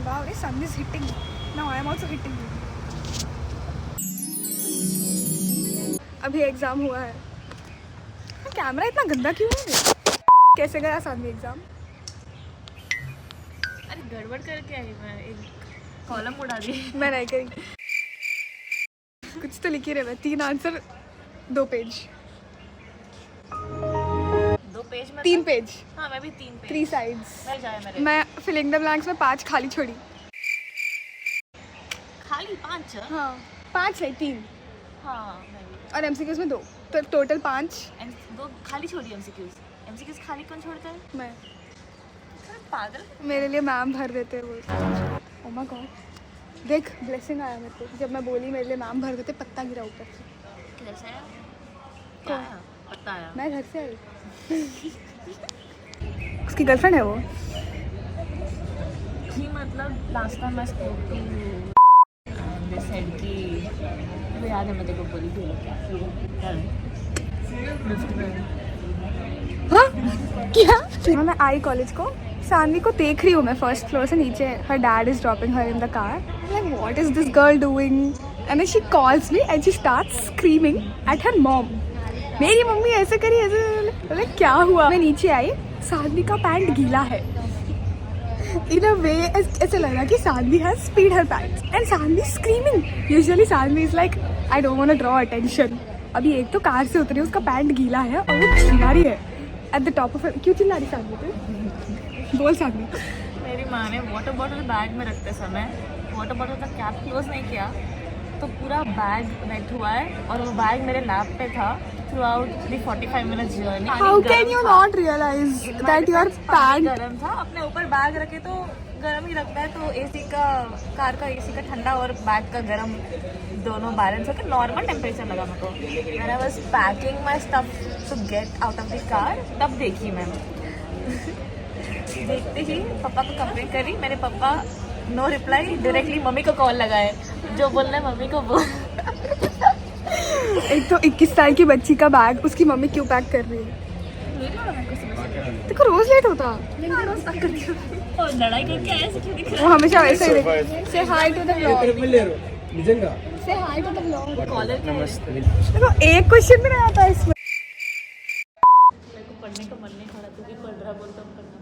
Wow, the sun is hitting. Now I am also hitting you. अभी exam हुआ है. Camera इतना गंदा क्यों है? कैसे गया सानवी एग्जाम? अरे गड़बड़ करके आई मैं, एक कॉलम उड़ा दी. मैं नहीं करी. कुछ तो लिखी रहे. 3 आंसर 2 पेज. 2 पेज में 3 पेज. हाँ मैं भी 3 पेज. 3 साइड्स. मिल जाए मेरे. मैं फिलिंग द ब्लैंक्स में 5 खाली छोड़ी. खाली 5. हाँ 5 है 3 हाँ मैं भी. और एमसीक्यूज में 2 तो टोटल 5. 2 खाली छोड़ी. एमसीक्यूज खाली कौन छोड़ता है? मैं पागल. मेरे लिए मैम भर देते हैं वो. ओह माय गॉड देख ब्लेसिंग आया मेरे को जब मैं बोली मेरे लिए मैम भर देते. पत्ता गिरा ऊपर से. कैसे आया? क्या आया? पता आया. मैं घर से आई. उसकी गर्लफ्रेंड है वो. जी मतलब लास्ट टाइम मैं स्पोक टू दे सेड कि वो याद है मैं तेरे को बोली थी लिफ्ट में. हाँ क्या? मैं आई कॉलेज को. सानवी को देख रही हूँ मैं फर्स्ट फ्लोर से नीचे. हर dad is dropping her in the car. Like what is this girl doing? And she calls me and she starts screaming at her mom. मेरी मम्मी ऐसे करी ऐसे. लाइक क्या हुआ? मैं नीचे आई. सानवी का पैंट गीला है. इन अ वे ऐसे लगा कि Sanvi has peed her pants and Sanvi screaming. Usually Sanvi is like I don't want to draw attention. अभी एक तो कार से उतरी, उसका पैंट गीला है और वो चिल्ला रही है एट द टॉप ऑफ. क्यों चिल्ला रही सानवी? तो बोल सानवी. मेरी माँ ने वाटर बॉटल बैग में रखते समय वाटर बॉटल का कैप क्लोज नहीं किया तो पूरा बैग वेट हुआ है और वो बैग मेरे लैप पे था throughout the 45 minutes journey. How can you not realize that your pant गर्म था. अपने ऊपर बैग रखे तो गर्म ही लगता है. तो एसी का कार का एसी का ठंडा और बैग का गर्म दोनों बैलेंस होकर नॉर्मल टेम्परेचर लगा मेरे को. When I was packing my stuff to get out of the car तब देखी मैं. देखते ही पापा को कंप्लेंट करी. मेरे पापा नो रिप्लाई. डायरेक्टली मम्मी को कॉल लगाए. जो बोलना है मम्मी को बोल. एक तो 21 साल की बच्ची का बैग उसकी मम्मी क्यों पैक कर रही है? देखो रोज लेट होता. और लड़ाई करके ऐसे क्यों दिख वो हमेशा वैसे ही देखती. से हाई टू द व्लॉग. निजंगा से हाई टू द व्लॉग. कॉलर नमस्ते. देखो एक क्वेश्चन भी नहीं आता इसमें. मेरे को पढ़ने का मन नहीं खड़ा. तू भी पढ़ रहा बोल तो हम पढ़ना.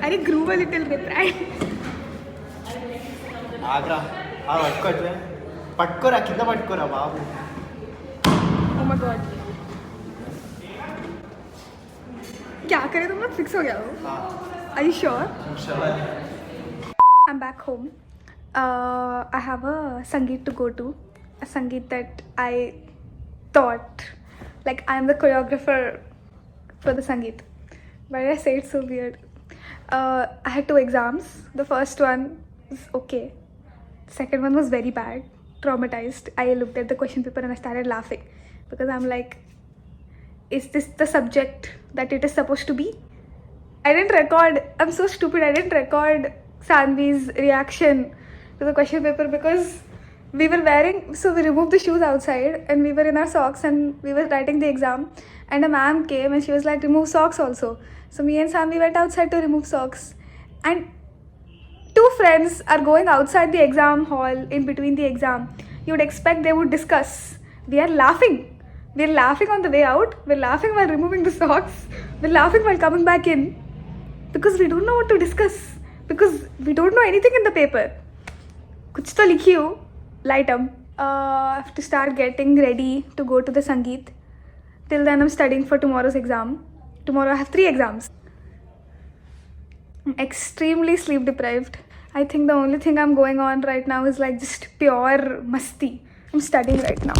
अरे ग्रूव अ लिटिल बिट राइट. आग्रा पटकोरा కింద పట్టుకోరా బాబు. ओह माय गॉड क्या करे तुम लोग? फिक्स हो गया वो? Are you sure? I'm back home. I have a Sangeet to go to. A Sangeet that I thought, like I'm the choreographer for the Sangeet. Why did I say it so weird? I had 2 exams. The first one was okay. The second one was very bad. Traumatized. I looked at the question paper and I started laughing because I'm like, is this the subject that it is supposed to be? I didn't record. I'm so stupid. I didn't record Sanvi's reaction to the question paper because we were wearing. So we removed the shoes outside and we were in our socks and we were writing the exam. And a ma'am came and she was like, remove socks also. So me and Sanvi went outside to remove socks. And 2 friends are going outside the exam hall in between the exam. You would expect they would discuss. We are laughing. We're laughing on the way out. We're laughing while removing the socks. We're laughing while coming back in. Because we don't know what to discuss. Because we don't know anything in the paper. Kuch to likhi ho. Light up. I have to start getting ready to go to the Sangeet. Till then I'm studying for tomorrow's exam. Tomorrow I have 3 exams. I'm extremely sleep deprived. I think the only thing I'm going on right now is like just pure masti. I'm studying right now.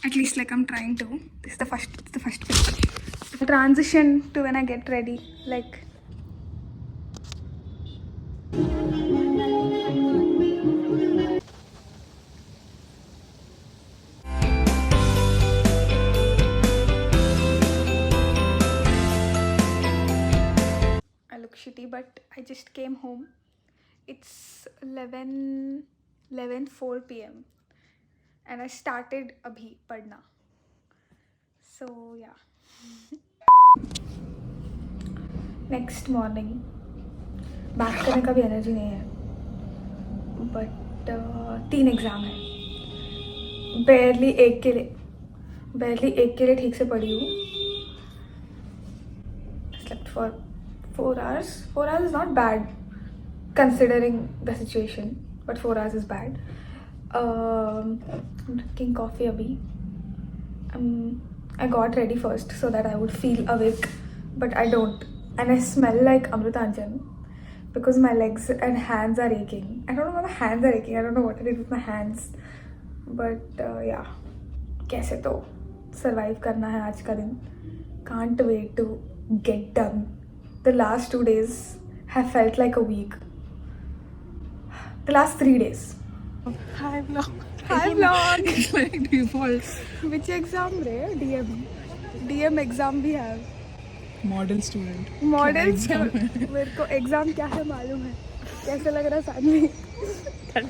At least like I'm trying to. This is the first page. The transition to when I get ready. Like I look shitty, but I just came home. It's 11:04 p.m. and I started abhi padna. So yeah. Next morning बात करने का भी energy नहीं है, but 3 exam है। Barely एक के लिए ठीक से पढ़ी हूँ। Slept for 4 hours. 4 hours is not bad considering the situation, but 4 hours is bad. I'm drinking coffee abhi. I got ready first so that I would feel awake, but I don't, and I smell like Amrutanjan because my legs and hands are aching. I don't know why my hands are aching. I don't know what it is with my hands, but yeah, कैसे तो survive करना है आज का दिन. Can't wait to get done. The last 2 days have felt like a week. The last 3 days. Hi vlog. Hi vlog. It's like default. Which exam re? DM exam भी है. Model student. Model exam है? मेरे को exam क्या है मालूम है. कैसे लग रहा है सानवी? कैसे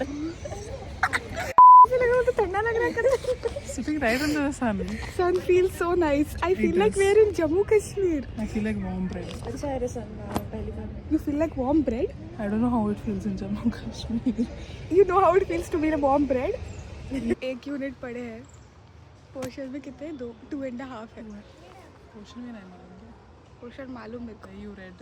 लग रहा है? तो ठंडा लग रहा है. Sitting right under the sun. Sun feels so nice. I feel like does. we're in Jammu Kashmir. I feel like warm bread. अच्छा है रे सन. पहली बार. You feel like warm bread? I don't know how it feels in Jammu Kashmir. You know how it feels to be a warm bread? 1 unit पढ़े हैं. Portion में कितने? 2.5 है. Portion में नहीं मालूम. पोर्शन मालूम मेरे को. You read.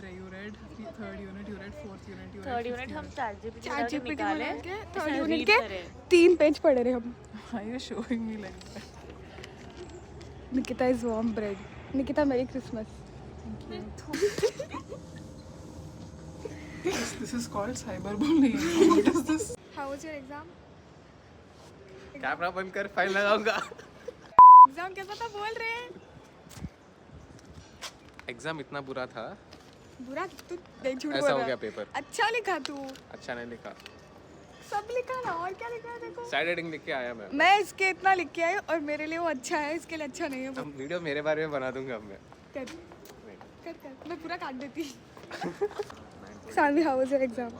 Third unit, you read. Fourth unit, you read. Third unit हम ChatGPT ChatGPT निकाले में के उसे थर्ड यूनिट read के करे। 3 पेज पढ़े रहे हम. Why are you showing me like that? Nikita is warm bread. Nikita, Merry Christmas. This is called cyberbullying. What is this? How was your exam? Camera बंद कर, फाइन लगाऊंगा। Exam कैसा था बोल रहे हैं? एग्जाम इतना बुरा था, बुरा तू नहीं झूठ बोल ऐसा रहा. हो गया पेपर। अच्छा लिखा तू. अच्छा नहीं लिखा, सब लिखा ना, और क्या लिखा है देखो. साइड हेडिंग लिख के आया मैं। मैं इसके इतना लिख के आई और मेरे लिए वो अच्छा है, इसके लिए अच्छा नहीं है. वो अब वीडियो मेरे बारे में बना दूंगा अब मैं। कर कर मैं पूरा काट देती. Sanvi, how was your exam?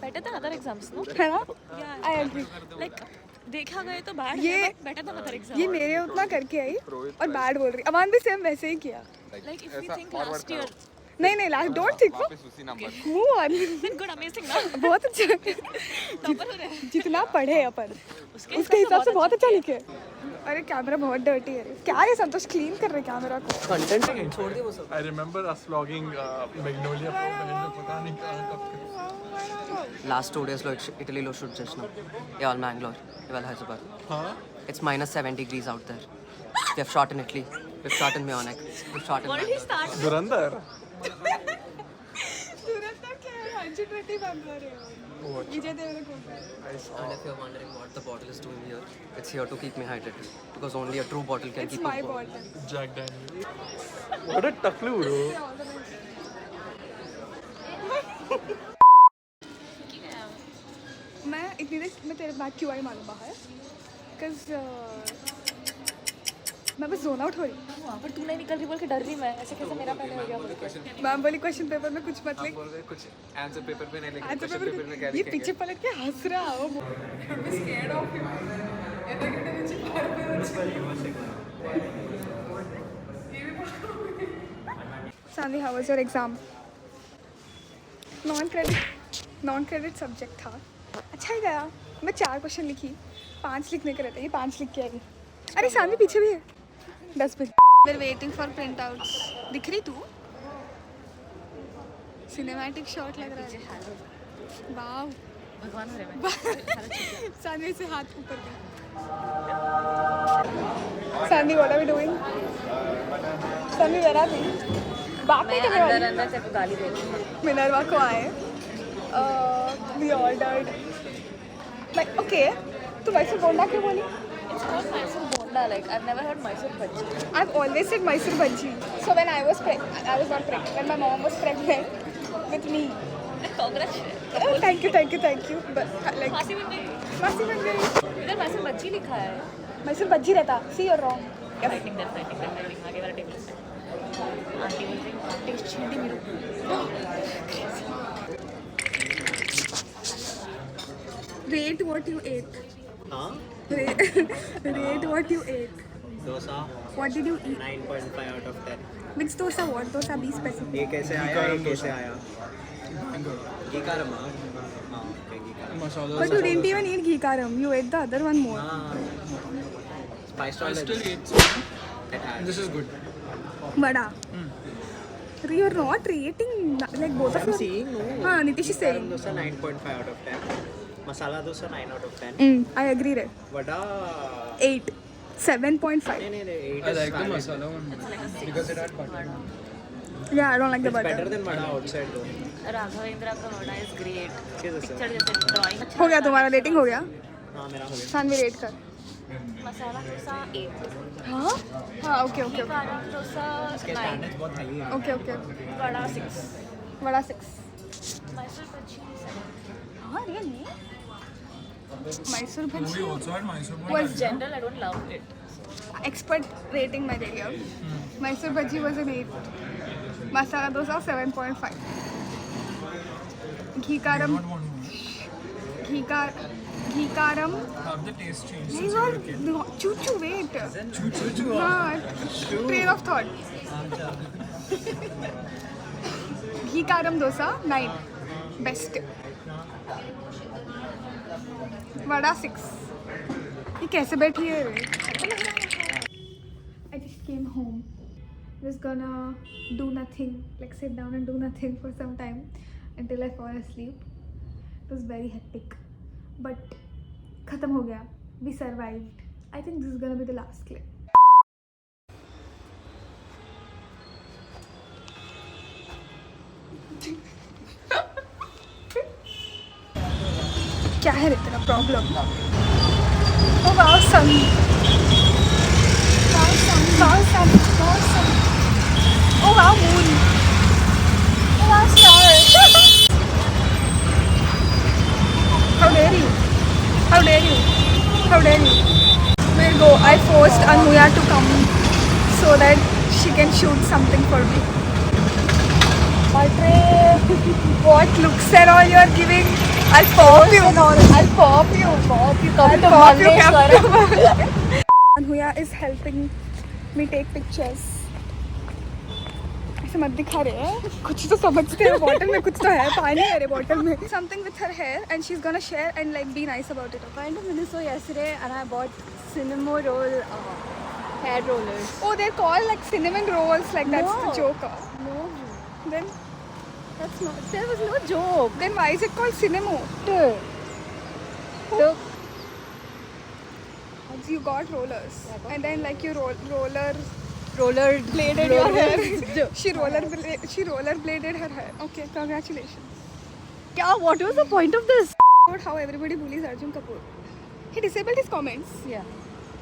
Better than other exams no है ना? I agree. लाइक देखा गए तो बैड ये- है बेटर देन अदर एग्जाम ये मेरे उतना करके आई और बैड बोल रही. अमान भी सेम वैसे ही किया. Like if you think last year नहीं लास्ट डोंट थिंक. वापस उसी नंबर। Move on. Then good amazing ना बहुत अच्छा. टॉपर हो रहे हैं जितना पढ़े अपन उसके हिसाब से बहुत अच्छा लिखे. अरे कैमरा बहुत डर्टी है. क्या ये संतोष क्लीन कर रहे कैमरा को? I remember us vlogging Magnolia पता नहीं कहाँ Last 2 days లో ఇటలీలో షూట్ చేసినాం. ఇవాళ మ్యాంగ్లోర్, ఇవాళ Hyderabad. It's minus 7 degrees out there. We have shot in Italy. We've shot in Munich. We've shot in Bangalore. Start धुरंधर। तुरंत क्या है? 120 बन रहे हो. Vijay Deverakonda. And if you're wondering what the bottle is doing here, it's here to keep me hydrated. Because only a true bottle can It's keep my me warm. bottle. Jack Daniels. What a Taklu bro. मैं इतनी देर मैं तेरे bag क्यों आई मालूम बाहर? Because मैं बस zone out हो रही. वहां पर तू नहीं निकल रही बोल के डर रही मैं ऐसे कैसे मेरा पहले हो गया बोल के मैम बोली क्वेश्चन पेपर में कुछ मत लिख. बोल रहे कुछ आंसर पेपर पे नहीं लिखे, आंसर क्वेश्चन पेपर में क्या पेपर ये लिखेंगे? पीछे पलट के हंस रहा हो. Sanvi, how was your exam? Non credit subject था. अच्छा ही गया. मैं 4 क्वेश्चन लिखी, 5 लिखने के रहते. ये 5 लिख के आई. अरे सानवी पीछे भी है. 10 बजे. We are waiting for printouts. दिख रही तू? सिनेमैटिक शॉट लग रहा है. वाव. भगवान हरे मैं सानवी से हाथ ऊपर कर. Sanvi, what are we doing? Sanvi, where are we? बात नहीं करने वाली. अंदर से गाली दे रही हूं मिनर्वा को आए. We ordered like okay. तो मैसूर बोंडा क्यों बोली? It's called Mysore bonda like I have never heard Mysore bajji I've always said Mysore bhaji. So when I was not pregnant. When my mom was pregnant with me. Congress Oh, thank you. But like फांसी बन गई मासी बन गई. इधर मैसूर बज्जी लिखा है मैसूर बज्जी रहता. See, you're wrong. फाइटिंग आगे वाला टेबल पे आंटी बोल रही टेस्ट छींटी मेरे Rate what you ate. Rate what you ate. Dosa, What did you eat? 9.5 out of 10. Which dosa? What dosa? Be specific. ये कैसे आया ये कैसे आया घी कारम हाँ okay, घी कारम Masala. But you didn't even eat ghee karam. You ate the other one more. spice I tolerance still eat. it has. This is good. Vada. You're not rating like both of I'm you. seeing no हाँ, Nitish is ghee karam saying. dosa 9.5 out of 10 masala dosa 9 out of 10 I agree. Re. vada 8. 7.5. नहीं 8 I is like the valid. masala one because it had butter. Yeah, I don't like the It's better butter. than vada outside though Raghavendra का vada is great Yes, sir. Picture जैसे drawing हो गया तुम्हारा rating हो गया? हाँ मेरा हो गया सानवी रेट कर. मसाला डोसा 8 हाँ? हाँ, okay, okay, okay. कारा डोसा इसके 9 स्टैंडर्ड्स बहुत हाई है Okay, okay. Vada 6 Vada 6. Mysore बज्जी 7 हाँ, really? Mysore We bhaji. also had Mysore Was bhaji. General I don't love it Expert rating my area. Mysore bhaji was an 8. Masala dosa 7.5. Ghee karam. Not one more. Ghee karam. Have the taste changed नहीं since you were a kid? no, choo wait. Choo. हाँ, train of thought. Ghee karam dosa 9. Best. Vada 6. ये कैसे बैठी है रे? I just came home. Just gonna do nothing, like sit down and do nothing for some time until I fall asleep. It was very hectic, but खत्म हो गया. We survived. I think this is gonna be the last clip. क्या है रे तेरा problem? Oh wow sun. Wow, sun. Oh wow, moon. Oh wow, stars. How dare you? How dare you? How dare you? We'll go. I forced Anuya to come so that she can shoot something for me. What looks and all you're giving? I'll pop you. I'll pop you. Come to Malleshwaram. Anuya is helping me take pictures. ऐसे मत दिखा रहे हैं, कुछ तो समझते हैं. Bottle में कुछ तो है, पानी है रे बॉटल में. Something with her hair and she's gonna share and like be nice about it. Went to Miniso yesterday and I bought cinnamon roll hair rollers. Oh, they're called like cinnamon rolls, like that's the No. joke. No, Then that's not. There was no joke. then why is it called cinnamon? So You got rollers and then like you roller rollerbladed your hair. she rollerbladed her hair. Okay, congratulations. Yeah, what was the point of this? About how everybody bullies Arjun Kapoor. He disabled his comments. Yeah.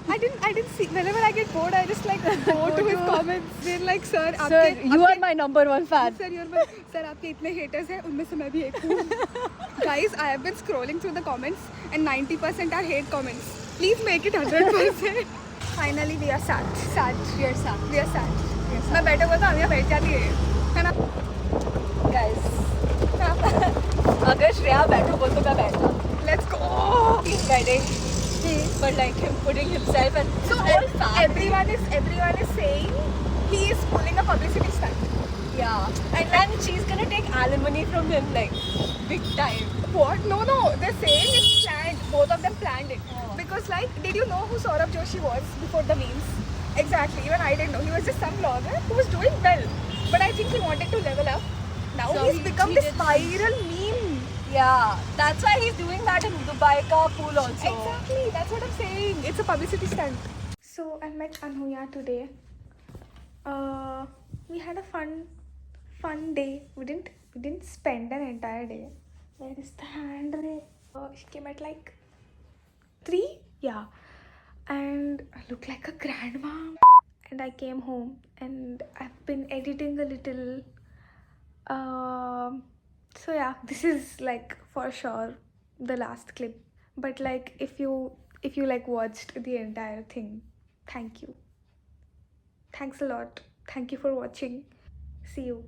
I didn't see. Whenever I get bored, I just like go to his comments. They're like, sir, Sir, you are my number one fan. Sir, sir, आपके इतने haters हैं, उनमें से मैं भी एक हूँ. Guys, I have been scrolling through the comments and 90% are hate comments. Please make it 100%. Finally, we are sad. We are sad. We are sad. मैं बैठे हुआ था, अमिया बैठ जाती है ना? Guys. अगर श्रेया बैठो बोल तो मैं बैठता. Let's go. He's betting. But like him putting himself and So whole family. everyone is saying he is pulling a publicity stunt. Yeah. And she's gonna take alimony from him like big time. What? No. They're saying it's planned. Both of them planned it. Because like, did you know who Saurabh Joshi was before the memes? Exactly. Even I didn't know. He was just some blogger who was doing well. But I think he wanted to level up. Now So he's become he this did- viral meme. Yeah. That's why he's doing that in Dubai ka pool also. Exactly. That's what I'm saying. It's a publicity stunt. So I met Anuya today. We had a fun day. We didn't spend an entire day. Where is the hand? She came at like 3. Yeah. And I look like a grandma. And I came home and I've been editing a little. So yeah, this is like for sure the last clip. But like if you like watched the entire thing, thank you. Thanks a lot. Thank you for watching. See you.